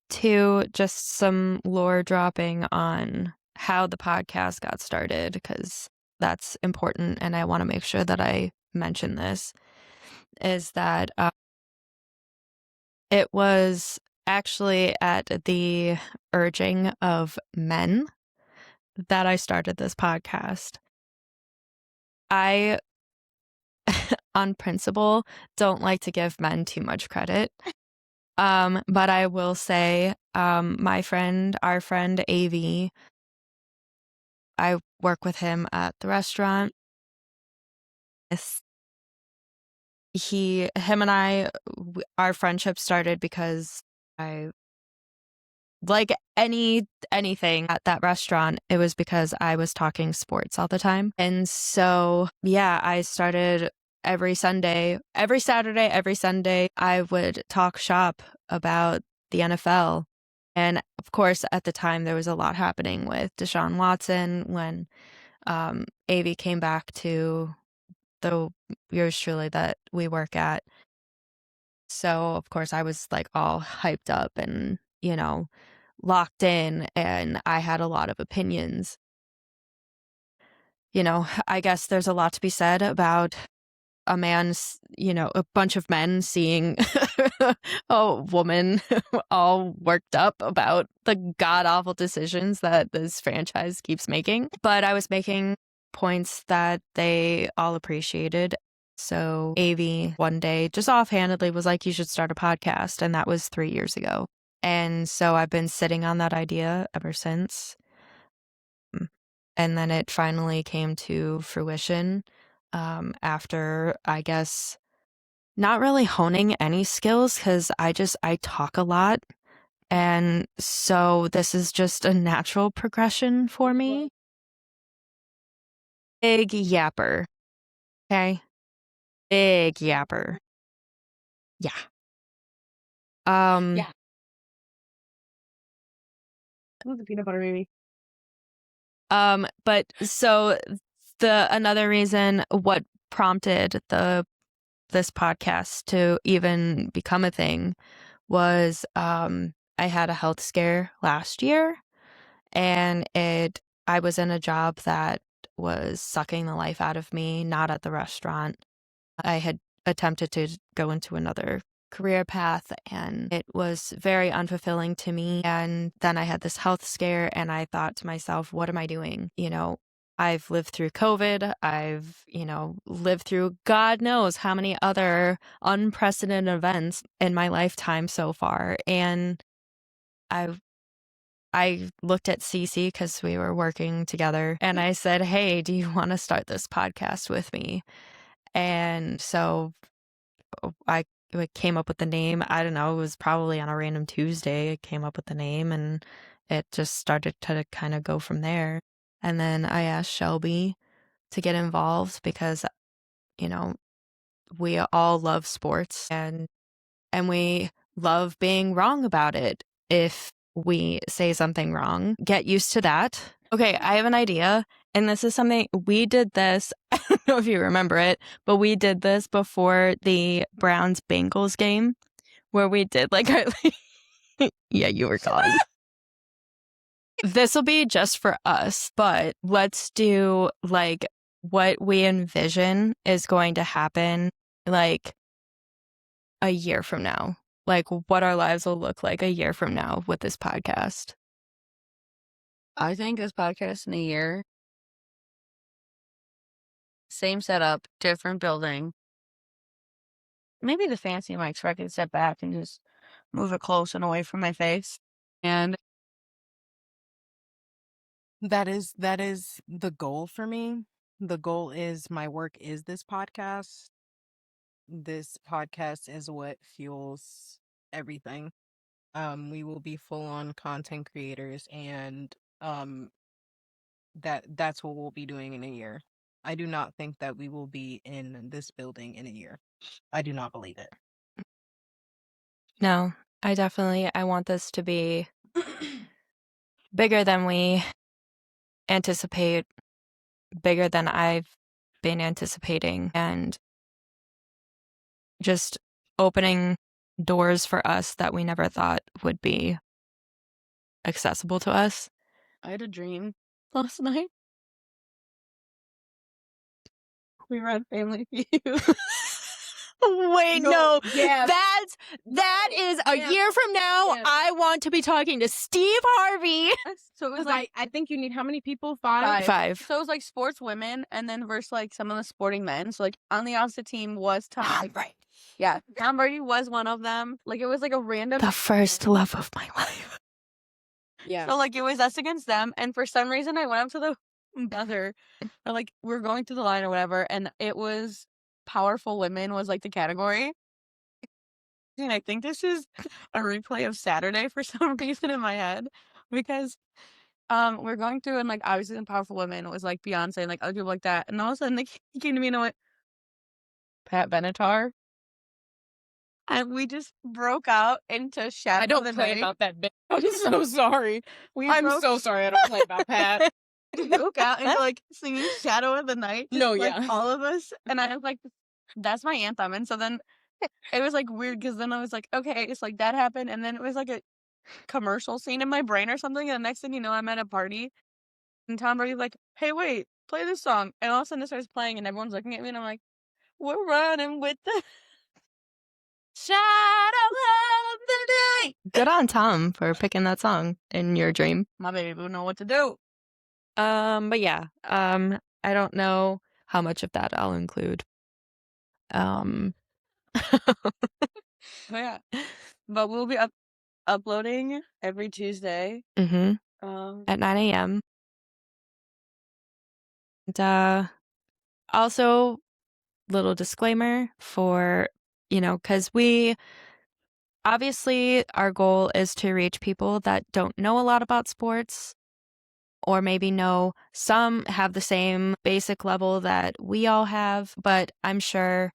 to just some lore dropping on how the podcast got started, because that's important, and I want to make sure that I mention this, is that it was actually at the urging of men that I started this podcast. I, on principle, don't like to give men too much credit. But I will say, our friend AV, I work with him at the restaurant. Him and I, our friendship started because I, like anything at that restaurant, it was because I was talking sports all the time. And so, yeah, I started every Saturday, every Sunday, I would talk shop about the NFL. And of course, at the time, there was a lot happening with Deshaun Watson when AV came back to the yours truly that we work at. So, of course, I was like all hyped up and, locked in, and I had a lot of opinions. I guess there's a lot to be said about a bunch of men seeing a woman all worked up about the god awful decisions that this franchise keeps making. But I was making points that they all appreciated. So AV one day just offhandedly was like, you should start a podcast. And that was 3 years ago. And so I've been sitting on that idea ever since. And then it finally came to fruition after, I guess, not really honing any skills because I talk a lot. And so this is just a natural progression for me. Big yapper. Okay. Big yapper. Yeah. Yeah. Ooh, the peanut butter baby. But so another reason what prompted this podcast to even become a thing was I had a health scare last year, and I was in a job that was sucking the life out of me, not at the restaurant. I had attempted to go into another career path, and it was very unfulfilling to me. And then I had this health scare, and I thought to myself, what am I doing? I've lived through COVID. I've, lived through God knows how many other unprecedented events in my lifetime so far. And I looked at Cici because we were working together, and I said, hey, do you want to start this podcast with me? And so I came up with the name. I don't know, it was probably on a random Tuesday. I came up with the name, and it just started to kind of go from there. And then I asked Shelby to get involved because, you know, we all love sports, and we love being wrong about it. if we say something wrong. Get used to that. Okay, I have an idea. And this is something we did this. I don't know if you remember it, but we did this before the Browns Bengals game where we did like our. Yeah, you were gone. This will be just for us, but let's do like what we envision is going to happen like a year from now. Like what our lives will look like a year from now with this podcast. I think this podcast in a year, same setup, different building. Maybe the fancy mics where I can step back and just move it close and away from my face. And That is the goal for me. The goal is my work is this podcast. This podcast is what fuels everything. We will be full on content creators, and that's what we'll be doing in a year. I do not think that we will be in this building in a year. I do not believe it. No, I want this to be bigger than we anticipate, bigger than I've been anticipating, and just opening doors for us that we never thought would be accessible to us. I had a dream last night. We were on Family Feud. Wait, no. Yeah. That is a Yeah. year from now. Yeah. I want to be talking to Steve Harvey. So it was Because like I think you need how many people? Five? Five. So it was like sports women and then versus like some of the sporting men. So like on the opposite team was Tom. Right. Yeah. Tom Brady was one of them. Like it was like a random. The first love of my life. Yeah. So like it was us against them. And for some reason I went up to the buzzer. Or like we were going through the line or whatever. And it was powerful women was like the category. And I think this is a replay of Saturday for some reason in my head. Because we're going through and like obviously the powerful women was like Beyonce and like other people like that. And all of a sudden like he came to me and I went, Pat Benatar. And we just broke out into Shadow I don't of the play Night. about that bit. I'm so sorry. I'm broke- so sorry I don't play about Pat. We broke out into like singing Shadow of the Night. No, like, yeah. all of us. And I was like, that's my anthem. And so then it was like weird because then I was like, okay, it's like that happened. And then it was like a commercial scene in my brain or something. And the next thing you know, I'm at a party and Tom Brady's like, hey, wait, play this song. And all of a sudden it starts playing and everyone's looking at me and I'm like, we're running with the shadow of the night. Good on Tom for picking that song in your dream. My baby will know what to do. But yeah, I don't know how much of that I'll include. Yeah. But we'll be uploading every Tuesday. Mm-hmm. At At 9 a.m. And also, little disclaimer for, because we obviously our goal is to reach people that don't know a lot about sports, or maybe know some have the same basic level that we all have, but I'm sure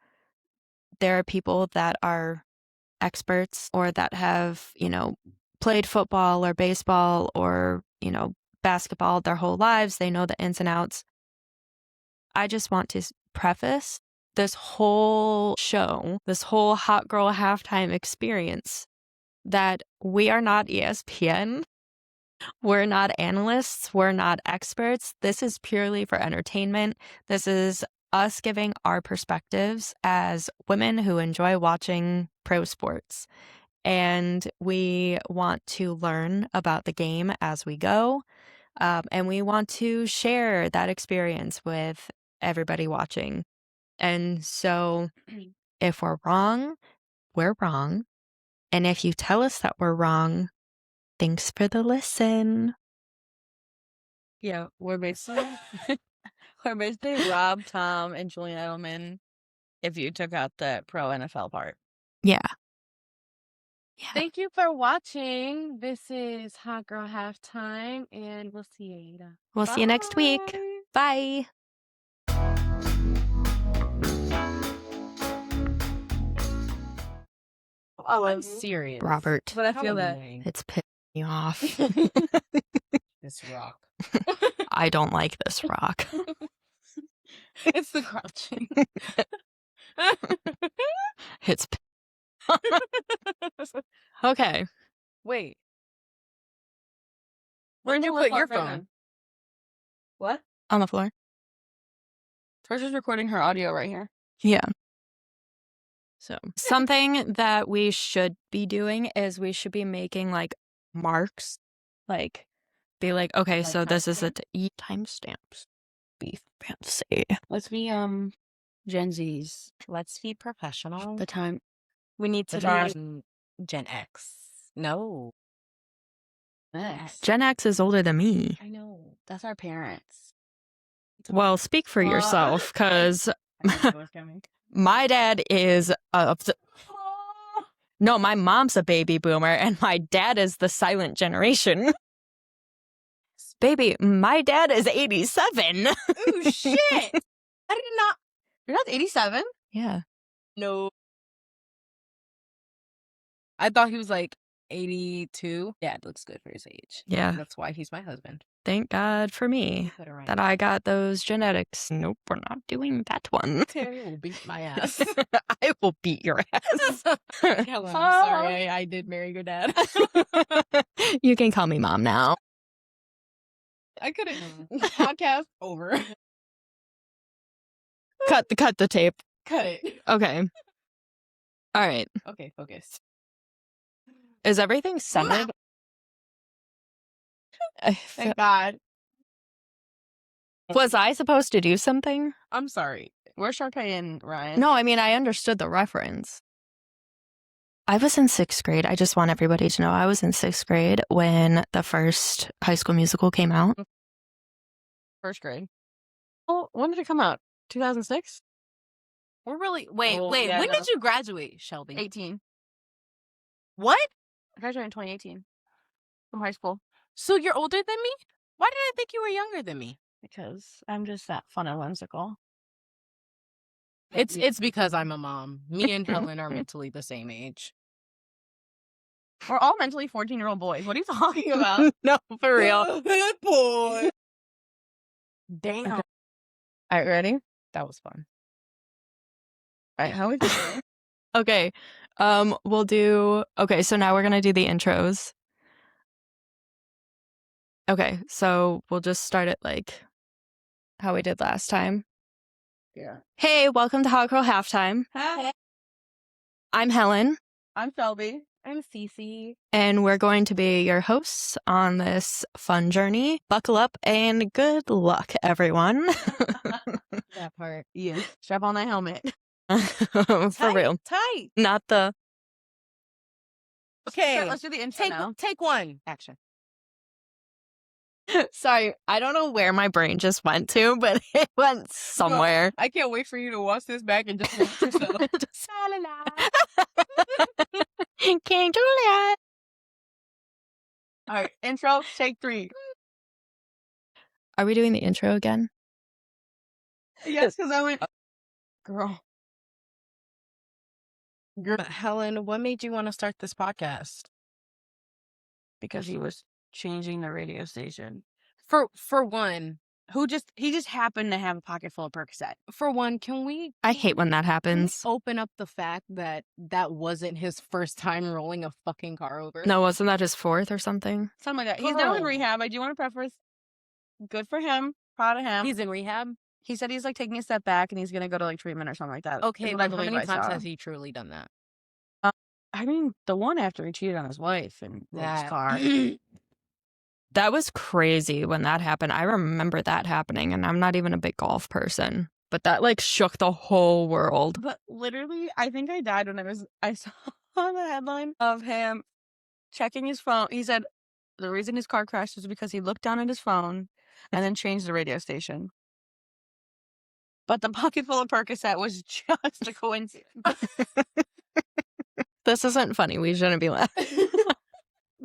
there are people that are experts or that have, played football or baseball or, basketball their whole lives. They know the ins and outs. I just want to preface this whole show, this whole Hot Girl Halftime experience, that we are not ESPN. We're not analysts. We're not experts. This is purely for entertainment. This is us giving our perspectives as women who enjoy watching pro sports. And we want to learn about the game as we go. And we want to share that experience with everybody watching. And so if we're wrong, we're wrong. And if you tell us that we're wrong, thanks for the listen. Yeah, we're basically Rob, Tom, and Julian Edelman if you took out the pro NFL part. Yeah. Thank you for watching. This is Hot Girl Halftime, and we'll see you later. We'll see you next week. Bye. Oh, I'm serious. Robert. But I How feel that. annoying. It's pissing me off. This rock. I don't like this rock. It's the crouching. It's okay. Wait, Where'd you put your phone? What? On the floor. Trisha's recording her audio right here. Yeah. So something that we should be doing is we should be making like marks, like be like, okay, Like so this is a timestamps? timestamps. Be fancy. Let's be Gen Zs. Let's be professional. The time. We need to time. be Gen X. No. X. Gen X is older than me. I know. That's our parents. Well, speak for yourself, because I knew it was coming. my dad is no, my mom's a baby boomer, and my dad is the silent generation. Baby, my dad is 87. Ooh, shit! I did not. You're not 87? Yeah. No. I thought he was like 82. Dad looks good for his age. Yeah. That's why he's my husband. Thank God for me Put it right. that I got those genetics. Nope, we're not doing that one. Terry will beat my ass. I will beat your ass. Helen, I'm sorry. I did marry your dad. You can call me mom now. I couldn't. Podcast over. Cut the tape. Cut it. Okay. All right. Okay, focus. Is everything centered? Thank God. Was I supposed to do something? I'm sorry. Where's Sharpay and Ryan? No, I mean, I understood the reference. I was in 6th grade. I just want everybody to know I was in 6th grade when the first High School Musical came out. First grade. Oh, when did it come out? 2006? We're really wait. Oh, When yeah, did you graduate, Shelby? 18. What? I graduated in 2018 from high school So you're older than me? Why did I think you were younger than me? because I'm just that fun and whimsical. It's because I'm a mom. Me and Helen are mentally the same age. We're all mentally 14-year-old boys. What are you talking about? No, for real. Good boy. Damn. All right, ready? That was fun. All right, how we doing? Okay. We'll do. Okay, so now we're gonna do the intros. Okay, so we'll just start it like how we did last time. Yeah. Hey, welcome to Hot Girl Halftime. Hi. I'm Helen, I'm Shelby. I'm Cici. and we're going to be your hosts on this fun journey. Buckle up and good luck, everyone. That part. Yeah. Strap on that helmet. For real. Tight. Not the. Okay. Let's do the intro now. Take one. Action. Sorry, I don't know where my brain just went to, but it went somewhere. I can't wait for you to watch this back and just watch yourself. King Juliet. All right, intro, take 3. Are we doing the intro again? Yes, because I went, girl. But Helen, what made you want to start this podcast? Because he was changing the radio station. For one, He just happened to have a pocket full of Percocet. can we I hate when that happens. open up the fact that that wasn't his first time rolling a fucking car over? No, wasn't that his 4th or something? Something like that. He's now in Girl. rehab. I do want to preface. Good for him. Proud of him. He's in rehab? He said he's like taking a step back and he's gonna go to like treatment or something like that. Okay, is what I but how believe many I times saw. has he truly done that? I mean, the one after he cheated on his wife and his car. That was crazy when that happened. I remember that happening, and I'm not even a big golf person, but that like shook the whole world. But literally, I think I died when I saw the headline of him checking his phone. He said the reason his car crashed was because he looked down at his phone and then changed the radio station. But the pocket full of Percocet was just a coincidence. This isn't funny. We shouldn't be laughing.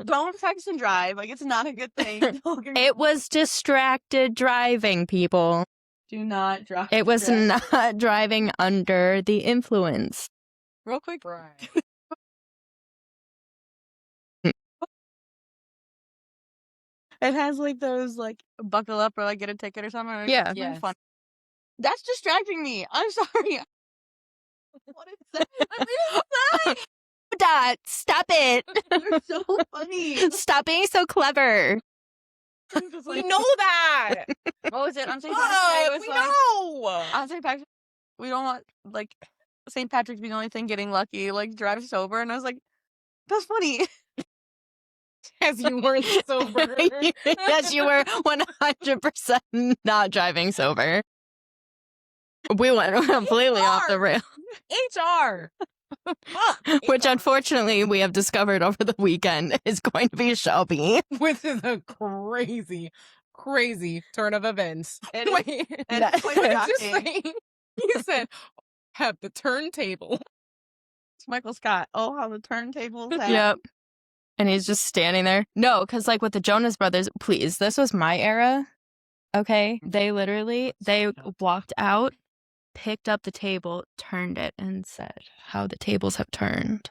Don't text and drive. Like, it's not a good thing. It was distracted driving, people. Do not drive. It was not driving under the influence. Real quick. It has like those like buckle up or like get a ticket or something. It's Yeah. just really Yes. fun. That's distracting me. I'm sorry. What is that? I'm really Dad, stop it. You're so funny. Stop being so clever. Just We like, know that. what was it on St. Patrick's Day? It was We like know. on St. Patrick's. We don't want like St. Patrick's being the only thing getting lucky. Like drive sober, and I was like, that's funny. As you weren't sober. Yes, you were 100% not driving sober. We went completely off the rail, HR. Fuck. which HR. unfortunately we have discovered over the weekend is going to be Shelby. Which is a crazy turn of events. It is- Wait, it's quite just shocking. saying. You said have the turntable. It's Michael Scott. Oh, how the turntables have. Yep. And he's just standing there. No, because like with the Jonas Brothers, please, this was my era. Okay. They walked out, picked up the table, turned it, and said, how the tables have turned.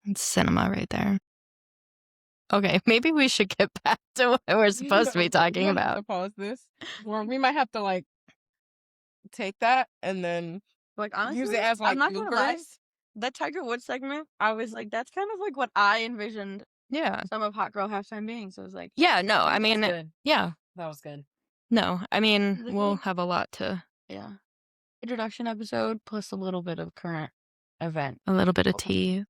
It's cinema right there. Okay, maybe we should get back to what we're supposed to be talking We might have about. to pause this. Or we might have to like take that and then Like honestly, use it as like I'm not gonna lie. bloopers. That Tiger Woods segment, I was like, that's kind of like what I envisioned Yeah. some of Hot Girl Halftime being. So I was like, Yeah, no, I That was mean, good. yeah. That was good. No, I mean, Like, we'll we- have a lot to, yeah, introduction episode plus a little bit of current event. a little bit of tea.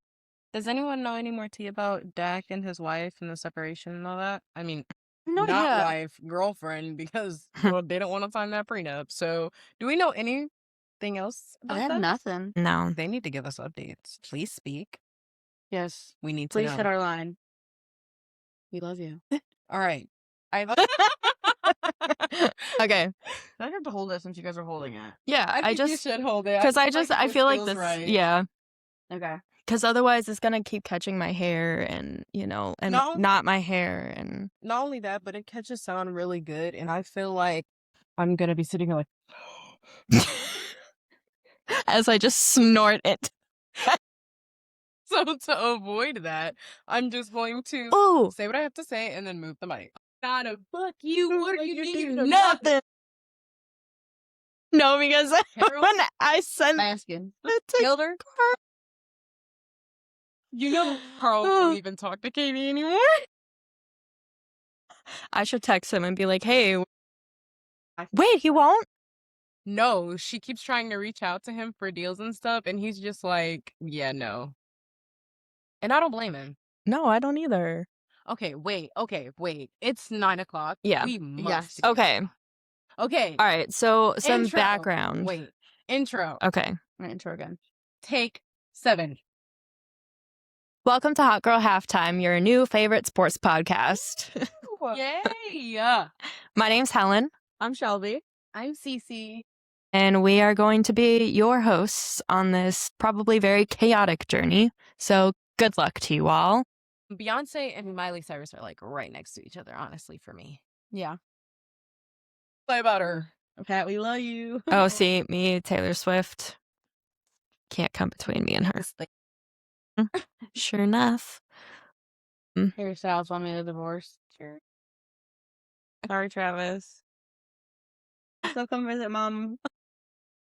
Does anyone know any more tea about Dak and his wife and the separation and all that? I mean, No, not yeah. wife, girlfriend, because well, they don't want to sign that prenup. So, do we know anything else I about have that? nothing. No. They need to give us updates. Please speak. Yes, We need to please know. hit our line. We love you. All right. Okay. I have to hold it since you guys are holding it. Yeah, I I think you just, should hold it. because I this feel like feels this, right. yeah. Okay. Because otherwise it's going to keep catching my hair and, and No. not my hair. And Not only that, but it catches sound really good, and I feel like I'm gonna be sitting here like. as I just snort it. So to avoid that, I'm just going to Ooh. say what I have to say and then move the mic. Not a fuck you. What are you doing? Nothing. No, because Harold? when I sent Baskin. it to Gilder? You know Carl won't even talk to Katie anymore. I should text him and be like, hey, wait, he won't? No, she keeps trying to reach out to him for deals and stuff, and he's just like, yeah, no. And I don't blame him. No, I don't either. Okay, wait. It's 9:00. Yeah. We must. Yes. get Okay. out. Okay. All right. So some Intro. background. Wait. Intro. Okay. I'm gonna intro again. Take 7. Welcome to Hot Girl Halftime, your new favorite sports podcast. Yay! My name's Helen, I'm Shelby. I'm Cici. and we are going to be your hosts on this probably very chaotic journey. So good luck to you all. Beyonce and Miley Cyrus are like right next to each other, honestly, for me. Yeah. Play about her. Pat, we love you. Oh, see, me, Taylor Swift. Can't come between me and her. Sure enough. Harry Styles want me to divorce. Sure. Sorry, Travis. Still come visit mom.